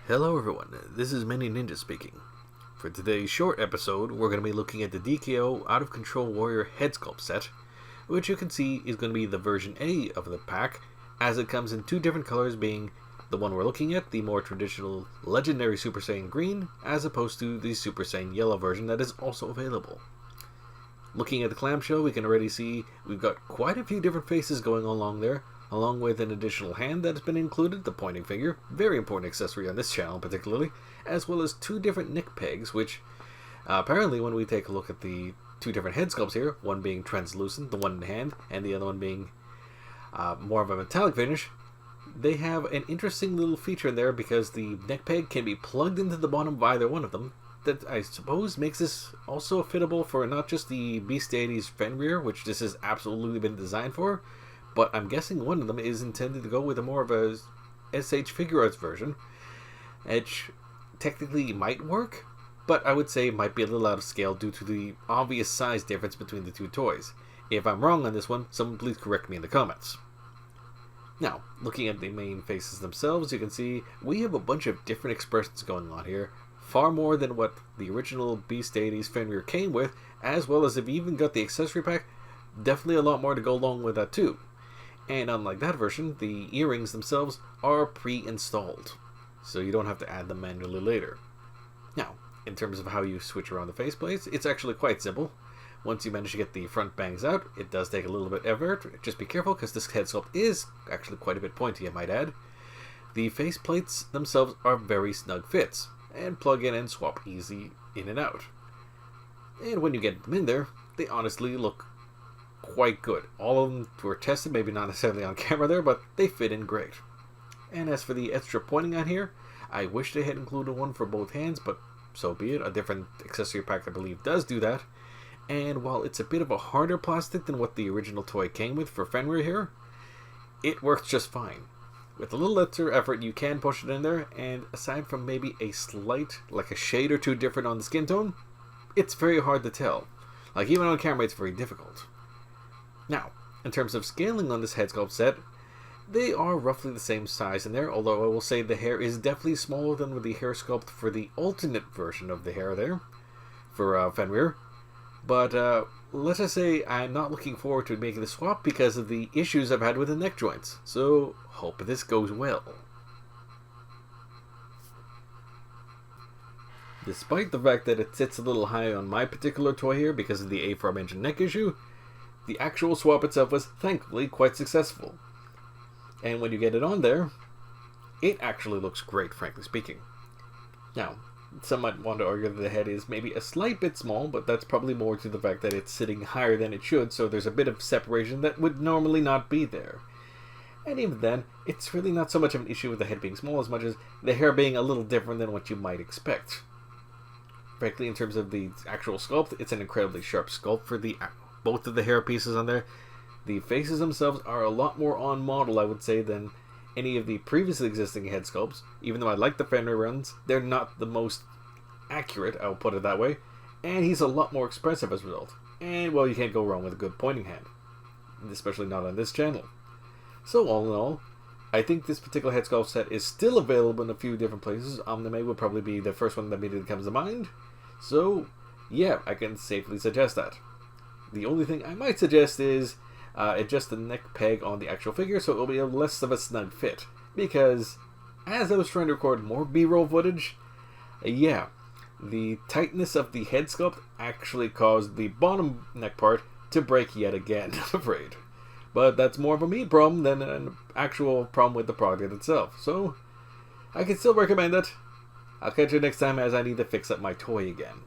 Hello everyone, this is Many Ninja speaking. For today's short episode, we're going to be looking at the DKO Out of Control Warrior Headsculpt set, which you can see is going to be the version A of the pack, as it comes in two different colors, being the one we're looking at, the more traditional legendary Super Saiyan green, as opposed to the Super Saiyan yellow version that is also available. Looking at the clamshell, we can already see we've got quite a few different faces going along there, along with an additional hand that has been included, the pointing finger, very important accessory on this channel particularly, as well as two different neck pegs, which apparently when we take a look at the two different head sculpts here, one being translucent, the one in hand, and the other one being more of a metallic finish, they have an interesting little feature in there because the neck peg can be plugged into the bottom of either one of them, that I suppose makes this also fittable for not just the Beast Deities Fenrir, which this has absolutely been designed for, but I'm guessing one of them is intended to go with a more of a SH Figure Arts version, which technically might work, but I would say might be a little out of scale due to the obvious size difference between the two toys. If I'm wrong on this one, someone please correct me in the comments. Now, looking at the main faces themselves, you can see we have a bunch of different expressions going on here, far more than what the original Beast Deities Fenrir came with, as well as if you even got the accessory pack, definitely a lot more to go along with that too. And unlike that version, the earrings themselves are pre-installed, so you don't have to add them manually later. Now, in terms of how you switch around the faceplates, it's actually quite simple. Once you manage to get the front bangs out, it does take a little bit of effort. Just be careful because this head sculpt is actually quite a bit pointy, I might add. The faceplates themselves are very snug fits, and plug in and swap easy in and out. And when you get them in there, they honestly look quite good. All of them were tested, maybe not necessarily on camera there, but they fit in great. And as for the extra pointing on here, I wish they had included one for both hands, but so be it. A different accessory pack, I believe, does do that. And while it's a bit of a harder plastic than what the original toy came with for Fenrir here, it works just fine. With a little extra effort, you can push it in there, and aside from maybe a slight, like a shade or two different on the skin tone, it's very hard to tell. Like, even on camera, it's very difficult. Now, in terms of scaling on this head sculpt set, they are roughly the same size in there, although I will say the hair is definitely smaller than with the hair sculpt for the alternate version of the hair there, for Fenrir. But let's just say I'm not looking forward to making the swap because of the issues I've had with the neck joints, so hope this goes well. Despite the fact that it sits a little high on my particular toy here because of the aforementioned neck issue, the actual swap itself was thankfully quite successful. And when you get it on there, it actually looks great, frankly speaking. Now, some might want to argue that the head is maybe a slight bit small, but that's probably more to the fact that it's sitting higher than it should, so there's a bit of separation that would normally not be there. And even then, it's really not so much of an issue with the head being small as much as the hair being a little different than what you might expect. Frankly, in terms of the actual sculpt, it's an incredibly sharp sculpt for both of the hair pieces on there. The faces themselves are a lot more on model, I would say, than any of the previously existing head sculpts. Even though I like the Fenrir ones, they're not the most accurate, I'll put it that way. And he's a lot more expressive as a result. And, well, you can't go wrong with a good pointing hand. Especially not on this channel. So, all in all, I think this particular head sculpt set is still available in a few different places. Omnime would probably be the first one that immediately comes to mind. So, yeah, I can safely suggest that. The only thing I might suggest is adjust the neck peg on the actual figure so it'll be a less of a snug fit. Because as I was trying to record more B-roll footage, yeah, the tightness of the head sculpt actually caused the bottom neck part to break yet again, I'm afraid. But that's more of a me problem than an actual problem with the product itself. So, I can still recommend it. I'll catch you next time as I need to fix up my toy again.